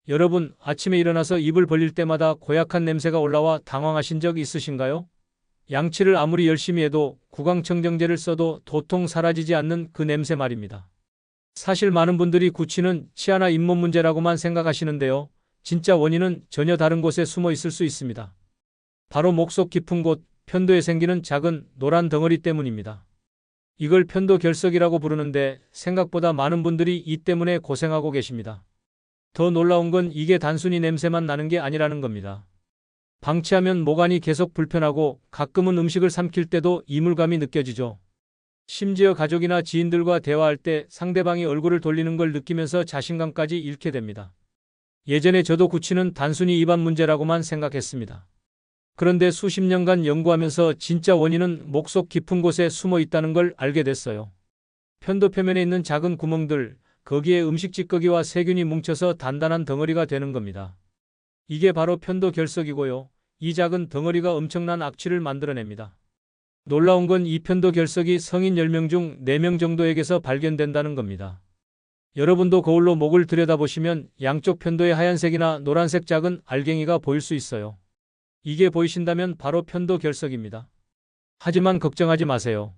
여러분, 아침에 일어나서 입을 벌릴 때마다 고약한 냄새가 올라와 당황하신 적 있으신가요? 양치를 아무리 열심히 해도 구강청정제를 써도 도통 사라지지 않는 그 냄새 말입니다. 사실 많은 분들이 구취는 치아나 잇몸 문제라고만 생각하시는데요. 진짜 원인은 전혀 다른 곳에 숨어 있을 수 있습니다. 바로 목 속 깊은 곳, 편도에 생기는 작은 노란 덩어리 때문입니다. 이걸 편도결석이라고 부르는데 생각보다 많은 분들이 이 때문에 고생하고 계십니다. 더 놀라운 건 이게 단순히 냄새만 나는 게 아니라는 겁니다. 방치하면 목 안이 계속 불편하고 가끔은 음식을 삼킬 때도 이물감이 느껴지죠. 심지어 가족이나 지인들과 대화할 때 상대방이 얼굴을 돌리는 걸 느끼면서 자신감까지 잃게 됩니다. 예전에 저도 구취는 단순히 입안 문제라고만 생각했습니다. 그런데 수십 년간 연구하면서 진짜 원인은 목 속 깊은 곳에 숨어 있다는 걸 알게 됐어요. 편도 표면에 있는 작은 구멍들, 거기에 음식 찌꺼기와 세균이 뭉쳐서 단단한 덩어리가 되는 겁니다. 이게 바로 편도결석이고요. 이 작은 덩어리가 엄청난 악취를 만들어냅니다. 놀라운 건 이 편도결석이 성인 10명 중 4명 정도에게서 발견된다는 겁니다. 여러분도 거울로 목을 들여다보시면 양쪽 편도에 하얀색이나 노란색 작은 알갱이가 보일 수 있어요. 이게 보이신다면 바로 편도결석입니다. 하지만 걱정하지 마세요.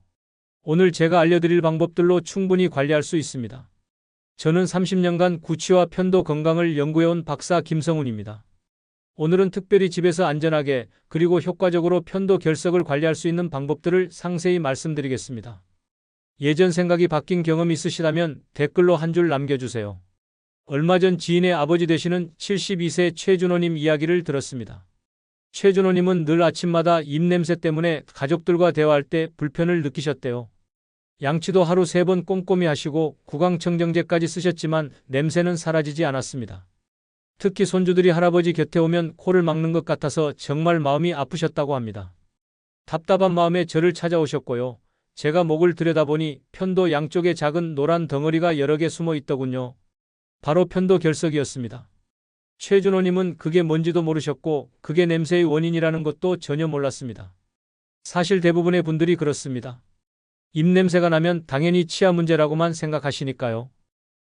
오늘 제가 알려드릴 방법들로 충분히 관리할 수 있습니다. 저는 30년간 구취와 편도 건강을 연구해온 박사 김성훈입니다. 오늘은 특별히 집에서 안전하게 그리고 효과적으로 편도 결석을 관리할 수 있는 방법들을 상세히 말씀드리겠습니다. 예전 생각이 바뀐 경험 있으시다면 댓글로 한 줄 남겨주세요. 얼마 전 지인의 아버지 되시는 72세 최준호님 이야기를 들었습니다. 최준호님은 늘 아침마다 입냄새 때문에 가족들과 대화할 때 불편을 느끼셨대요. 양치도 하루 3번 꼼꼼히 하시고 구강청정제까지 쓰셨지만 냄새는 사라지지 않았습니다. 특히 손주들이 할아버지 곁에 오면 코를 막는 것 같아서 정말 마음이 아프셨다고 합니다. 답답한 마음에 저를 찾아오셨고요. 제가 목을 들여다보니 편도 양쪽에 작은 노란 덩어리가 여러 개 숨어 있더군요. 바로 편도결석이었습니다. 최준호님은 그게 뭔지도 모르셨고 그게 냄새의 원인이라는 것도 전혀 몰랐습니다. 사실 대부분의 분들이 그렇습니다. 입냄새가 나면 당연히 치아 문제라고만 생각하시니까요.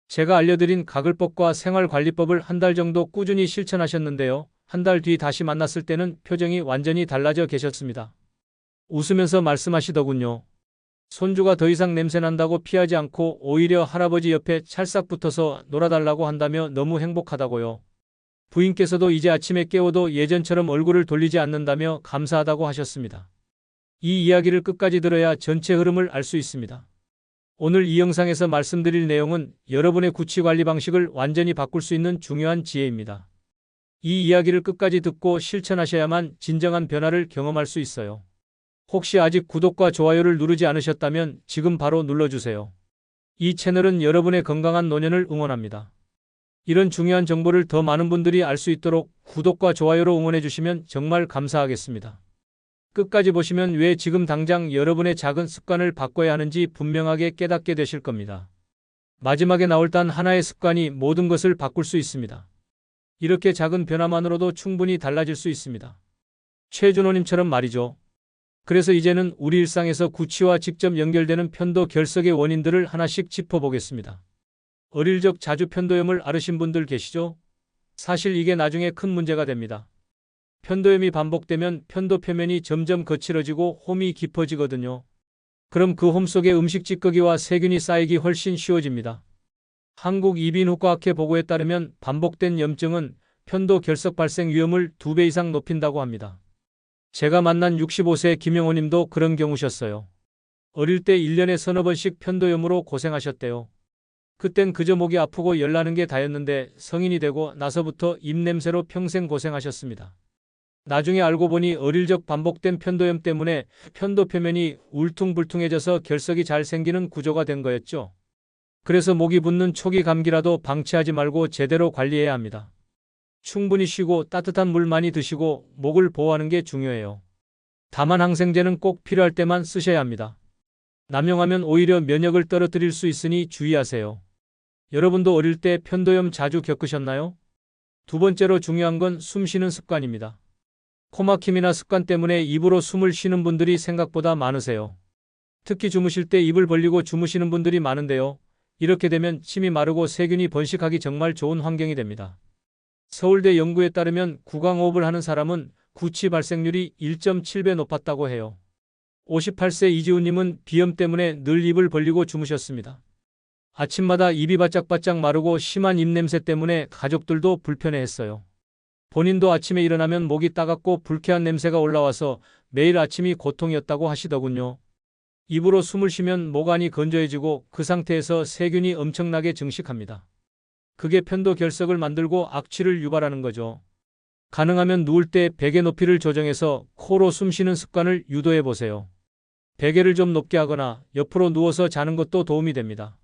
제가 알려드린 가글법과 생활관리법을 한 달 정도 꾸준히 실천하셨는데요. 한 달 뒤 다시 만났을 때는 표정이 완전히 달라져 계셨습니다. 웃으면서 말씀하시더군요. 손주가 더 이상 냄새난다고 피하지 않고 오히려 할아버지 옆에 찰싹 붙어서 놀아달라고 한다며 너무 행복하다고요. 부인께서도 이제 아침에 깨워도 예전처럼 얼굴을 돌리지 않는다며 감사하다고 하셨습니다. 이 이야기를 끝까지 들어야 전체 흐름을 알 수 있습니다. 오늘 이 영상에서 말씀드릴 내용은 여러분의 구취 관리 방식을 완전히 바꿀 수 있는 중요한 지혜입니다. 이 이야기를 끝까지 듣고 실천하셔야만 진정한 변화를 경험할 수 있어요. 혹시 아직 구독과 좋아요를 누르지 않으셨다면 지금 바로 눌러주세요. 이 채널은 여러분의 건강한 노년을 응원합니다. 이런 중요한 정보를 더 많은 분들이 알 수 있도록 구독과 좋아요로 응원해 주시면 정말 감사하겠습니다. 끝까지 보시면 왜 지금 당장 여러분의 작은 습관을 바꿔야 하는지 분명하게 깨닫게 되실 겁니다. 마지막에 나올 단 하나의 습관이 모든 것을 바꿀 수 있습니다. 이렇게 작은 변화만으로도 충분히 달라질 수 있습니다. 최준호님처럼 말이죠. 그래서 이제는 우리 일상에서 구취와 직접 연결되는 편도 결석의 원인들을 하나씩 짚어보겠습니다. 어릴 적 자주 편도염을 앓으신 분들 계시죠? 사실 이게 나중에 큰 문제가 됩니다. 편도염이 반복되면 편도 표면이 점점 거칠어지고 홈이 깊어지거든요. 그럼 그 홈 속에 음식 찌꺼기와 세균이 쌓이기 훨씬 쉬워집니다. 한국이비인후과학회 보고에 따르면 반복된 염증은 편도 결석 발생 위험을 2배 이상 높인다고 합니다. 제가 만난 65세 김영호님도 그런 경우셨어요. 어릴 때 1년에 서너 번씩 편도염으로 고생하셨대요. 그땐 그저 목이 아프고 열나는 게 다였는데 성인이 되고 나서부터 입냄새로 평생 고생하셨습니다. 나중에 알고 보니 어릴 적 반복된 편도염 때문에 편도 표면이 울퉁불퉁해져서 결석이 잘 생기는 구조가 된 거였죠. 그래서 목이 붓는 초기 감기라도 방치하지 말고 제대로 관리해야 합니다. 충분히 쉬고 따뜻한 물 많이 드시고 목을 보호하는 게 중요해요. 다만 항생제는 꼭 필요할 때만 쓰셔야 합니다. 남용하면 오히려 면역을 떨어뜨릴 수 있으니 주의하세요. 여러분도 어릴 때 편도염 자주 겪으셨나요? 두 번째로 중요한 건 숨 쉬는 습관입니다. 코막힘이나 습관 때문에 입으로 숨을 쉬는 분들이 생각보다 많으세요. 특히 주무실 때 입을 벌리고 주무시는 분들이 많은데요. 이렇게 되면 침이 마르고 세균이 번식하기 정말 좋은 환경이 됩니다. 서울대 연구에 따르면 구강호흡을 하는 사람은 구취 발생률이 1.7배 높았다고 해요. 58세 이지훈님은 비염 때문에 늘 입을 벌리고 주무셨습니다. 아침마다 입이 바짝바짝 마르고 심한 입냄새 때문에 가족들도 불편해했어요. 본인도 아침에 일어나면 목이 따갑고 불쾌한 냄새가 올라와서 매일 아침이 고통이었다고 하시더군요. 입으로 숨을 쉬면 목 안이 건조해지고 그 상태에서 세균이 엄청나게 증식합니다. 그게 편도 결석을 만들고 악취를 유발하는 거죠. 가능하면 누울 때 베개 높이를 조정해서 코로 숨 쉬는 습관을 유도해 보세요. 베개를 좀 높게 하거나 옆으로 누워서 자는 것도 도움이 됩니다.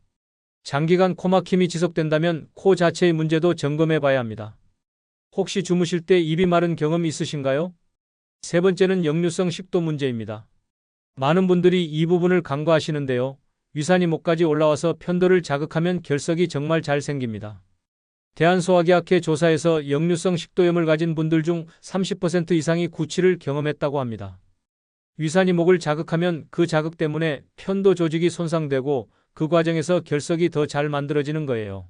장기간 코막힘이 지속된다면 코 자체의 문제도 점검해 봐야 합니다. 혹시 주무실 때 입이 마른 경험 있으신가요? 세 번째는 역류성 식도 문제입니다. 많은 분들이 이 부분을 간과하시는데요. 위산이 목까지 올라와서 편도를 자극하면 결석이 정말 잘 생깁니다. 대한소화기학회 조사에서 역류성 식도염을 가진 분들 중 30% 이상이 구취를 경험했다고 합니다. 위산이 목을 자극하면 그 자극 때문에 편도 조직이 손상되고 그 과정에서 결석이 더 잘 만들어지는 거예요.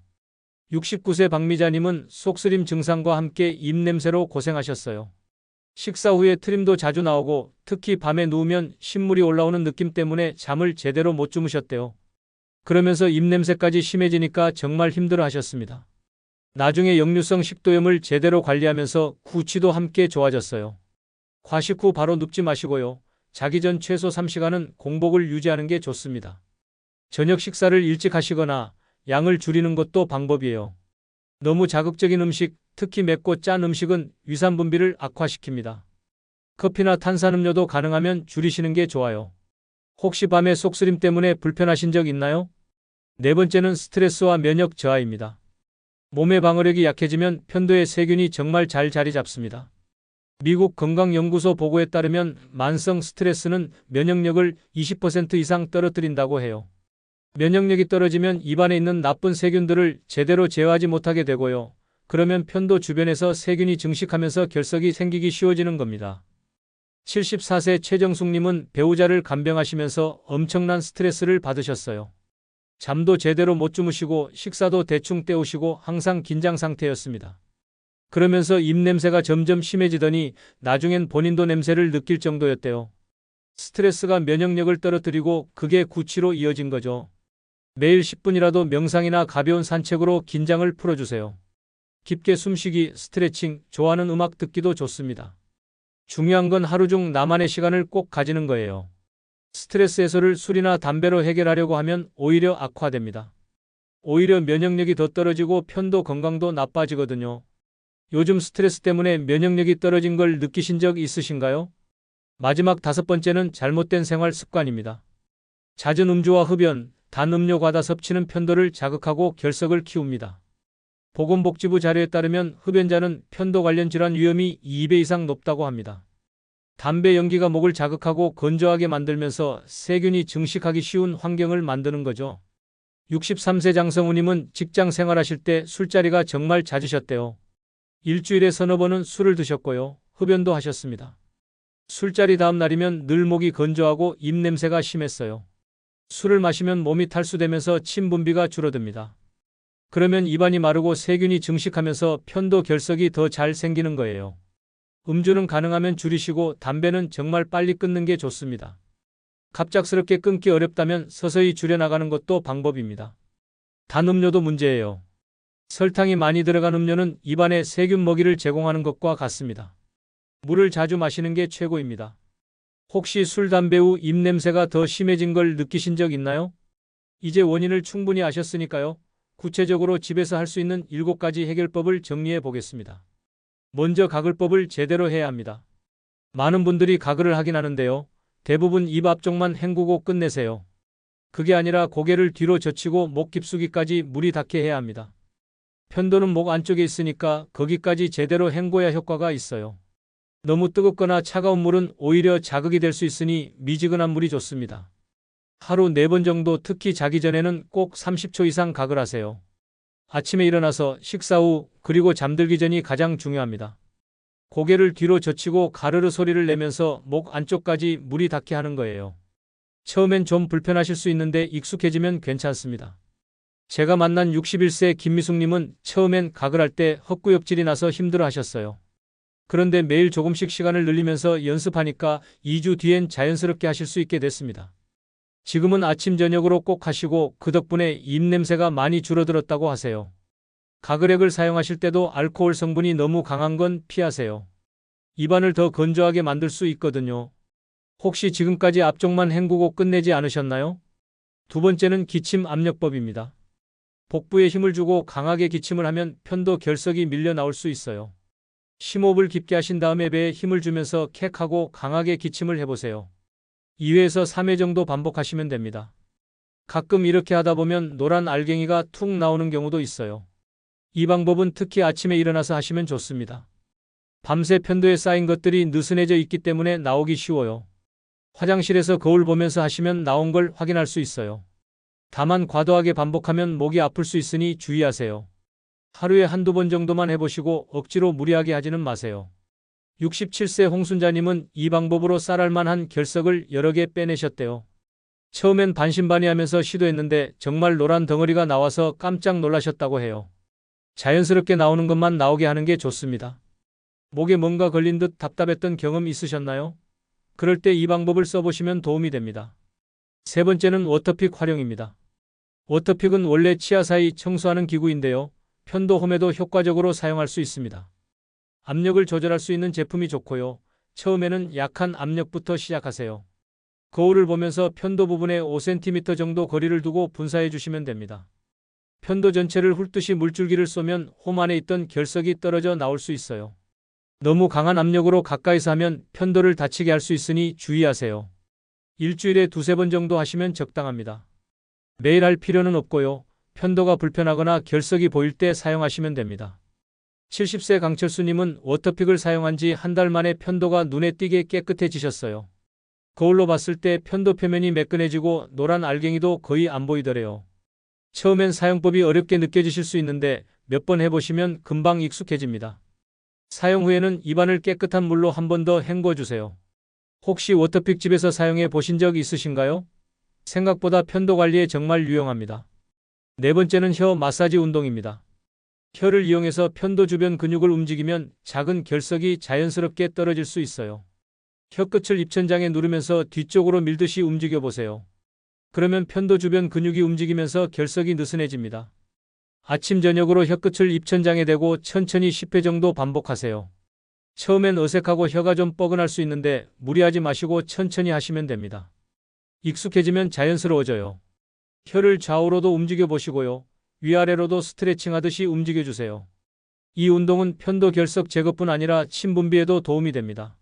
69세 박미자님은 속쓰림 증상과 함께 입냄새로 고생하셨어요. 식사 후에 트림도 자주 나오고 특히 밤에 누우면 신물이 올라오는 느낌 때문에 잠을 제대로 못 주무셨대요. 그러면서 입냄새까지 심해지니까 정말 힘들어 하셨습니다. 나중에 역류성 식도염을 제대로 관리하면서 구취도 함께 좋아졌어요. 과식 후 바로 눕지 마시고요. 자기 전 최소 3시간은 공복을 유지하는 게 좋습니다. 저녁 식사를 일찍 하시거나 양을 줄이는 것도 방법이에요. 너무 자극적인 음식, 특히 맵고 짠 음식은 위산 분비를 악화시킵니다. 커피나 탄산음료도 가능하면 줄이시는 게 좋아요. 혹시 밤에 속쓰림 때문에 불편하신 적 있나요? 네 번째는 스트레스와 면역 저하입니다. 몸의 방어력이 약해지면 편도의 세균이 정말 잘 자리 잡습니다. 미국 건강연구소 보고에 따르면 만성 스트레스는 면역력을 20% 이상 떨어뜨린다고 해요. 면역력이 떨어지면 입안에 있는 나쁜 세균들을 제대로 제어하지 못하게 되고요. 그러면 편도 주변에서 세균이 증식하면서 결석이 생기기 쉬워지는 겁니다. 74세 최정숙님은 배우자를 간병하시면서 엄청난 스트레스를 받으셨어요. 잠도 제대로 못 주무시고 식사도 대충 때우시고 항상 긴장 상태였습니다. 그러면서 입냄새가 점점 심해지더니 나중엔 본인도 냄새를 느낄 정도였대요. 스트레스가 면역력을 떨어뜨리고 그게 구취로 이어진 거죠. 매일 10분이라도 명상이나 가벼운 산책으로 긴장을 풀어주세요. 깊게 숨쉬기, 스트레칭, 좋아하는 음악 듣기도 좋습니다. 중요한 건 하루 중 나만의 시간을 꼭 가지는 거예요. 스트레스 해소를 술이나 담배로 해결하려고 하면 오히려 악화됩니다. 오히려 면역력이 더 떨어지고 편도 건강도 나빠지거든요. 요즘 스트레스 때문에 면역력이 떨어진 걸 느끼신 적 있으신가요? 마지막 다섯 번째는 잘못된 생활 습관입니다. 잦은 음주와 흡연, 단 음료 과다 섭취는 편도를 자극하고 결석을 키웁니다. 보건복지부 자료에 따르면 흡연자는 편도 관련 질환 위험이 2배 이상 높다고 합니다. 담배 연기가 목을 자극하고 건조하게 만들면서 세균이 증식하기 쉬운 환경을 만드는 거죠. 63세 장성우님은 직장 생활하실 때 술자리가 정말 잦으셨대요. 일주일에 서너 번은 술을 드셨고요. 흡연도 하셨습니다. 술자리 다음 날이면 늘 목이 건조하고 입냄새가 심했어요. 술을 마시면 몸이 탈수되면서 침 분비가 줄어듭니다. 그러면 입안이 마르고 세균이 증식하면서 편도 결석이 더 잘 생기는 거예요. 음주는 가능하면 줄이시고 담배는 정말 빨리 끊는 게 좋습니다. 갑작스럽게 끊기 어렵다면 서서히 줄여나가는 것도 방법입니다. 단 음료도 문제예요. 설탕이 많이 들어간 음료는 입안에 세균 먹이를 제공하는 것과 같습니다. 물을 자주 마시는 게 최고입니다. 혹시 술, 담배 후 입냄새가 더 심해진 걸 느끼신 적 있나요? 이제 원인을 충분히 아셨으니까요. 구체적으로 집에서 할 수 있는 7가지 해결법을 정리해 보겠습니다. 먼저 가글법을 제대로 해야 합니다. 많은 분들이 가글을 하긴 하는데요. 대부분 입 앞쪽만 헹구고 끝내세요. 그게 아니라 고개를 뒤로 젖히고 목 깊숙이까지 물이 닿게 해야 합니다. 편도는 목 안쪽에 있으니까 거기까지 제대로 헹궈야 효과가 있어요. 너무 뜨겁거나 차가운 물은 오히려 자극이 될 수 있으니 미지근한 물이 좋습니다. 하루 4번 정도, 특히 자기 전에는 꼭 30초 이상 가글하세요. 아침에 일어나서 식사 후 그리고 잠들기 전이 가장 중요합니다. 고개를 뒤로 젖히고 가르르 소리를 내면서 목 안쪽까지 물이 닿게 하는 거예요. 처음엔 좀 불편하실 수 있는데 익숙해지면 괜찮습니다. 제가 만난 61세 김미숙님은 처음엔 각을 할 때 헛구역질이 나서 힘들어 하셨어요. 그런데 매일 조금씩 시간을 늘리면서 연습하니까 2주 뒤엔 자연스럽게 하실 수 있게 됐습니다. 지금은 아침 저녁으로 꼭 하시고 그 덕분에 입냄새가 많이 줄어들었다고 하세요. 가글액을 사용하실 때도 알코올 성분이 너무 강한 건 피하세요. 입안을 더 건조하게 만들 수 있거든요. 혹시 지금까지 앞쪽만 헹구고 끝내지 않으셨나요? 두 번째는 기침 압력법입니다. 복부에 힘을 주고 강하게 기침을 하면 편도 결석이 밀려 나올 수 있어요. 심호흡을 깊게 하신 다음에 배에 힘을 주면서 캑하고 강하게 기침을 해보세요. 2회에서 3회 정도 반복하시면 됩니다. 가끔 이렇게 하다 보면 노란 알갱이가 툭 나오는 경우도 있어요. 이 방법은 특히 아침에 일어나서 하시면 좋습니다. 밤새 편도에 쌓인 것들이 느슨해져 있기 때문에 나오기 쉬워요. 화장실에서 거울 보면서 하시면 나온 걸 확인할 수 있어요. 다만 과도하게 반복하면 목이 아플 수 있으니 주의하세요. 하루에 한두 번 정도만 해보시고 억지로 무리하게 하지는 마세요. 67세 홍순자님은 이 방법으로 쌀알만한 결석을 여러 개 빼내셨대요. 처음엔 반신반의하면서 시도했는데 정말 노란 덩어리가 나와서 깜짝 놀라셨다고 해요. 자연스럽게 나오는 것만 나오게 하는 게 좋습니다. 목에 뭔가 걸린 듯 답답했던 경험 있으셨나요? 그럴 때 이 방법을 써보시면 도움이 됩니다. 세 번째는 워터픽 활용입니다. 워터픽은 원래 치아 사이 청소하는 기구인데요. 편도홈에도 효과적으로 사용할 수 있습니다. 압력을 조절할 수 있는 제품이 좋고요. 처음에는 약한 압력부터 시작하세요. 거울을 보면서 편도 부분에 5cm 정도 거리를 두고 분사해 주시면 됩니다. 편도 전체를 훑듯이 물줄기를 쏘면 홈 안에 있던 결석이 떨어져 나올 수 있어요. 너무 강한 압력으로 가까이서 하면 편도를 다치게 할 수 있으니 주의하세요. 일주일에 두세 번 정도 하시면 적당합니다. 매일 할 필요는 없고요. 편도가 불편하거나 결석이 보일 때 사용하시면 됩니다. 70세 강철수님은 워터픽을 사용한 지 한 달 만에 편도가 눈에 띄게 깨끗해지셨어요. 거울로 봤을 때 편도 표면이 매끈해지고 노란 알갱이도 거의 안 보이더래요. 처음엔 사용법이 어렵게 느껴지실 수 있는데 몇 번 해보시면 금방 익숙해집니다. 사용 후에는 입안을 깨끗한 물로 한 번 더 헹궈주세요. 혹시 워터픽 집에서 사용해 보신 적 있으신가요? 생각보다 편도 관리에 정말 유용합니다. 네 번째는 혀 마사지 운동입니다. 혀를 이용해서 편도 주변 근육을 움직이면 작은 결석이 자연스럽게 떨어질 수 있어요. 혀끝을 입천장에 누르면서 뒤쪽으로 밀듯이 움직여 보세요. 그러면 편도 주변 근육이 움직이면서 결석이 느슨해집니다. 아침 저녁으로 혀끝을 입천장에 대고 천천히 10회 정도 반복하세요. 처음엔 어색하고 혀가 좀 뻐근할 수 있는데 무리하지 마시고 천천히 하시면 됩니다. 익숙해지면 자연스러워져요. 혀를 좌우로도 움직여 보시고요. 위아래로도 스트레칭하듯이 움직여주세요. 이 운동은 편도 결석 제거뿐 아니라 침 분비에도 도움이 됩니다.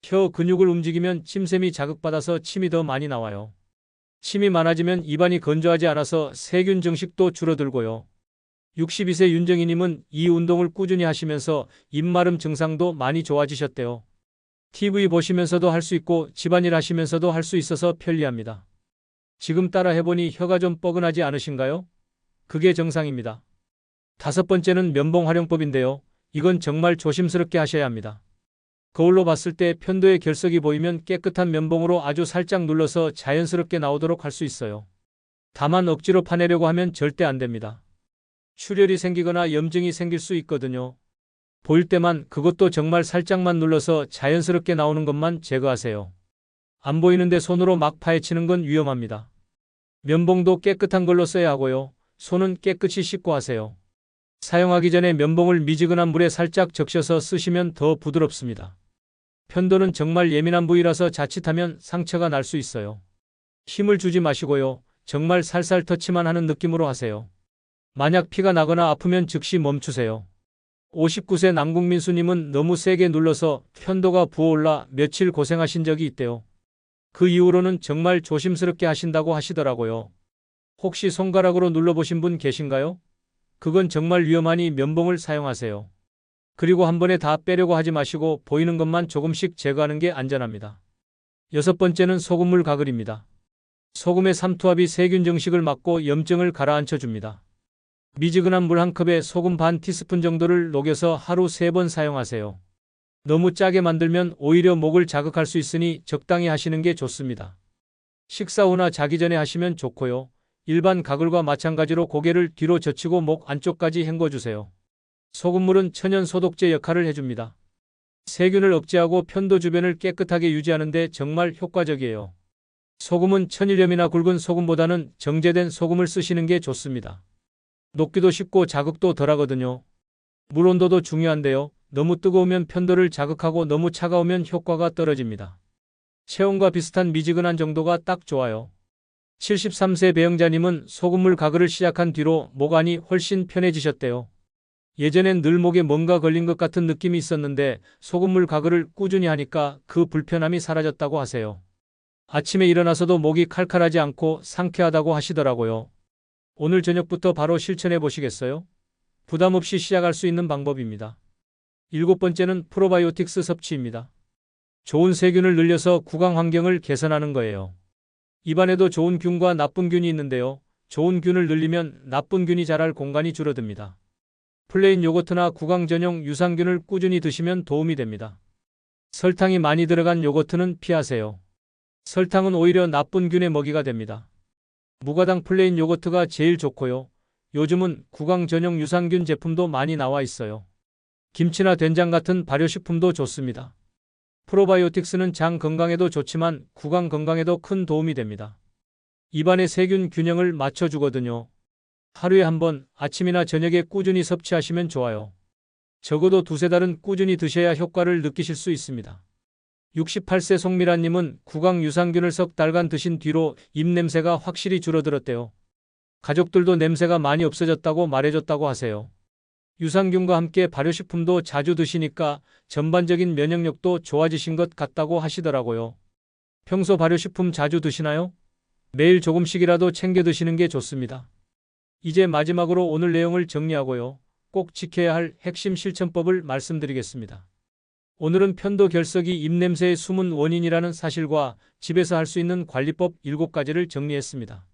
혀 근육을 움직이면 침샘이 자극받아서 침이 더 많이 나와요. 침이 많아지면 입안이 건조하지 않아서 세균 증식도 줄어들고요. 62세 윤정희님은 이 운동을 꾸준히 하시면서 입마름 증상도 많이 좋아지셨대요. TV 보시면서도 할 수 있고 집안일 하시면서도 할 수 있어서 편리합니다. 지금 따라 해보니 혀가 좀 뻐근하지 않으신가요? 그게 정상입니다. 다섯 번째는 면봉 활용법인데요. 이건 정말 조심스럽게 하셔야 합니다. 거울로 봤을 때 편도에 결석이 보이면 깨끗한 면봉으로 아주 살짝 눌러서 자연스럽게 나오도록 할 수 있어요. 다만 억지로 파내려고 하면 절대 안 됩니다. 출혈이 생기거나 염증이 생길 수 있거든요. 보일 때만 그것도 정말 살짝만 눌러서 자연스럽게 나오는 것만 제거하세요. 안 보이는데 손으로 막 파헤치는 건 위험합니다. 면봉도 깨끗한 걸로 써야 하고요. 손은 깨끗이 씻고 하세요. 사용하기 전에 면봉을 미지근한 물에 살짝 적셔서 쓰시면 더 부드럽습니다. 편도는 정말 예민한 부위라서 자칫하면 상처가 날 수 있어요. 힘을 주지 마시고요. 정말 살살 터치만 하는 느낌으로 하세요. 만약 피가 나거나 아프면 즉시 멈추세요. 59세 남국민수님은 너무 세게 눌러서 편도가 부어올라 며칠 고생하신 적이 있대요. 그 이후로는 정말 조심스럽게 하신다고 하시더라고요. 혹시 손가락으로 눌러보신 분 계신가요? 그건 정말 위험하니 면봉을 사용하세요. 그리고 한 번에 다 빼려고 하지 마시고 보이는 것만 조금씩 제거하는 게 안전합니다. 여섯 번째는 소금물 가글입니다. 소금의 삼투압이 세균 증식을 막고 염증을 가라앉혀 줍니다. 미지근한 물 한 컵에 소금 반 티스푼 정도를 녹여서 하루 3번 사용하세요. 너무 짜게 만들면 오히려 목을 자극할 수 있으니 적당히 하시는 게 좋습니다. 식사 후나 자기 전에 하시면 좋고요. 일반 가글과 마찬가지로 고개를 뒤로 젖히고 목 안쪽까지 헹궈주세요. 소금물은 천연 소독제 역할을 해줍니다. 세균을 억제하고 편도 주변을 깨끗하게 유지하는 데 정말 효과적이에요. 소금은 천일염이나 굵은 소금보다는 정제된 소금을 쓰시는 게 좋습니다. 녹기도 쉽고 자극도 덜하거든요. 물 온도도 중요한데요. 너무 뜨거우면 편도를 자극하고 너무 차가우면 효과가 떨어집니다. 체온과 비슷한 미지근한 정도가 딱 좋아요. 73세 배영자님은 소금물 가글을 시작한 뒤로 목 안이 훨씬 편해지셨대요. 예전엔 늘 목에 뭔가 걸린 것 같은 느낌이 있었는데 소금물 가글을 꾸준히 하니까 그 불편함이 사라졌다고 하세요. 아침에 일어나서도 목이 칼칼하지 않고 상쾌하다고 하시더라고요. 오늘 저녁부터 바로 실천해 보시겠어요? 부담 없이 시작할 수 있는 방법입니다. 7번째는 프로바이오틱스 섭취입니다. 좋은 세균을 늘려서 구강 환경을 개선하는 거예요. 입안에도 좋은 균과 나쁜 균이 있는데요. 좋은 균을 늘리면 나쁜 균이 자랄 공간이 줄어듭니다. 플레인 요거트나 구강 전용 유산균을 꾸준히 드시면 도움이 됩니다. 설탕이 많이 들어간 요거트는 피하세요. 설탕은 오히려 나쁜 균의 먹이가 됩니다. 무가당 플레인 요거트가 제일 좋고요. 요즘은 구강 전용 유산균 제품도 많이 나와 있어요. 김치나 된장 같은 발효식품도 좋습니다. 프로바이오틱스는 장 건강에도 좋지만 구강 건강에도 큰 도움이 됩니다. 입안의 세균 균형을 맞춰주거든요. 하루에 한 번 아침이나 저녁에 꾸준히 섭취하시면 좋아요. 적어도 두세 달은 꾸준히 드셔야 효과를 느끼실 수 있습니다. 68세 송미라님은 구강 유산균을 석 달간 드신 뒤로 입냄새가 확실히 줄어들었대요. 가족들도 냄새가 많이 없어졌다고 말해줬다고 하세요. 유산균과 함께 발효식품도 자주 드시니까 전반적인 면역력도 좋아지신 것 같다고 하시더라고요. 평소 발효식품 자주 드시나요? 매일 조금씩이라도 챙겨 드시는 게 좋습니다. 이제 마지막으로 오늘 내용을 정리하고요. 꼭 지켜야 할 핵심 실천법을 말씀드리겠습니다. 오늘은 편도 결석이 입냄새의 숨은 원인이라는 사실과 집에서 할 수 있는 관리법 7가지를 정리했습니다.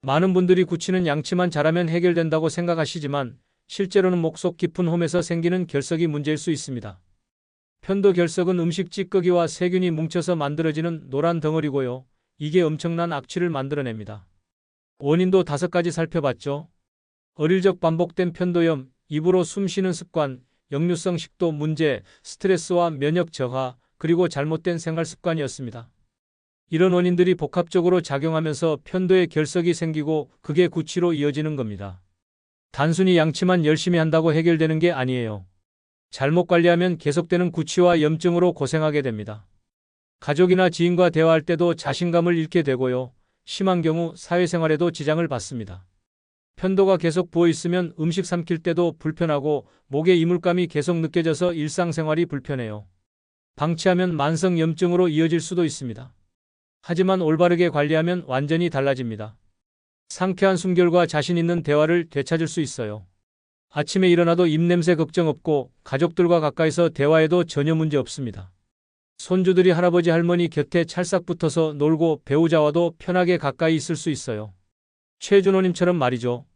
많은 분들이 굳히는 양치만 잘하면 해결된다고 생각하시지만 실제로는 목 속 깊은 홈에서 생기는 결석이 문제일 수 있습니다. 편도 결석은 음식 찌꺼기와 세균이 뭉쳐서 만들어지는 노란 덩어리고요. 이게 엄청난 악취를 만들어냅니다. 원인도 5가지 살펴봤죠. 어릴 적 반복된 편도염, 입으로 숨 쉬는 습관, 역류성 식도 문제, 스트레스와 면역 저하, 그리고 잘못된 생활 습관이었습니다. 이런 원인들이 복합적으로 작용하면서 편도에 결석이 생기고 그게 구취로 이어지는 겁니다. 단순히 양치만 열심히 한다고 해결되는 게 아니에요. 잘못 관리하면 계속되는 구취와 염증으로 고생하게 됩니다. 가족이나 지인과 대화할 때도 자신감을 잃게 되고요. 심한 경우 사회생활에도 지장을 받습니다. 편도가 계속 부어 있으면 음식 삼킬 때도 불편하고 목에 이물감이 계속 느껴져서 일상생활이 불편해요. 방치하면 만성 염증으로 이어질 수도 있습니다. 하지만 올바르게 관리하면 완전히 달라집니다. 상쾌한 숨결과 자신 있는 대화를 되찾을 수 있어요. 아침에 일어나도 입냄새 걱정 없고 가족들과 가까이서 대화해도 전혀 문제 없습니다. 손주들이 할아버지 할머니 곁에 찰싹 붙어서 놀고 배우자와도 편하게 가까이 있을 수 있어요. 최준호님처럼 말이죠.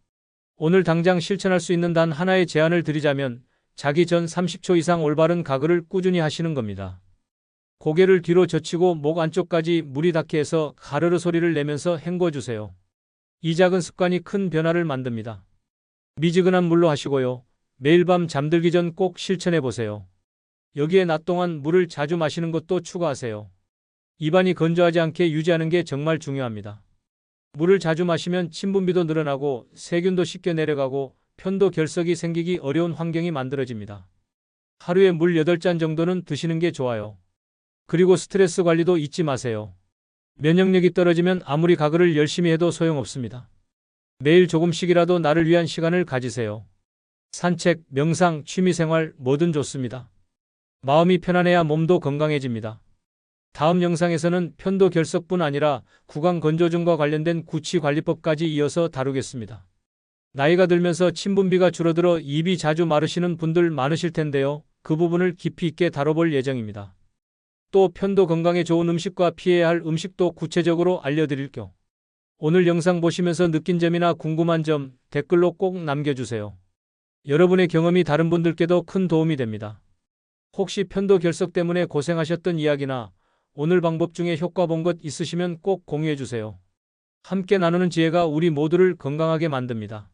오늘 당장 실천할 수 있는 단 하나의 제안을 드리자면 자기 전 30초 이상 올바른 가글을 꾸준히 하시는 겁니다. 고개를 뒤로 젖히고 목 안쪽까지 물이 닿게 해서 가르르 소리를 내면서 헹궈주세요. 이 작은 습관이 큰 변화를 만듭니다. 미지근한 물로 하시고요. 매일 밤 잠들기 전 꼭 실천해 보세요. 여기에 낮 동안 물을 자주 마시는 것도 추가하세요. 입안이 건조하지 않게 유지하는 게 정말 중요합니다. 물을 자주 마시면 침분비도 늘어나고 세균도 쉽게 내려가고 편도 결석이 생기기 어려운 환경이 만들어집니다. 하루에 물 8잔 정도는 드시는 게 좋아요. 그리고 스트레스 관리도 잊지 마세요. 면역력이 떨어지면 아무리 가글을 열심히 해도 소용없습니다. 매일 조금씩이라도 나를 위한 시간을 가지세요. 산책, 명상, 취미생활 뭐든 좋습니다. 마음이 편안해야 몸도 건강해집니다. 다음 영상에서는 편도 결석뿐 아니라 구강 건조증과 관련된 구취 관리법까지 이어서 다루겠습니다. 나이가 들면서 침분비가 줄어들어 입이 자주 마르시는 분들 많으실 텐데요. 그 부분을 깊이 있게 다뤄볼 예정입니다. 또 편도 건강에 좋은 음식과 피해야 할 음식도 구체적으로 알려드릴게요. 오늘 영상 보시면서 느낀 점이나 궁금한 점 댓글로 꼭 남겨주세요. 여러분의 경험이 다른 분들께도 큰 도움이 됩니다. 혹시 편도 결석 때문에 고생하셨던 이야기나 오늘 방법 중에 효과 본 것 있으시면 꼭 공유해 주세요. 함께 나누는 지혜가 우리 모두를 건강하게 만듭니다.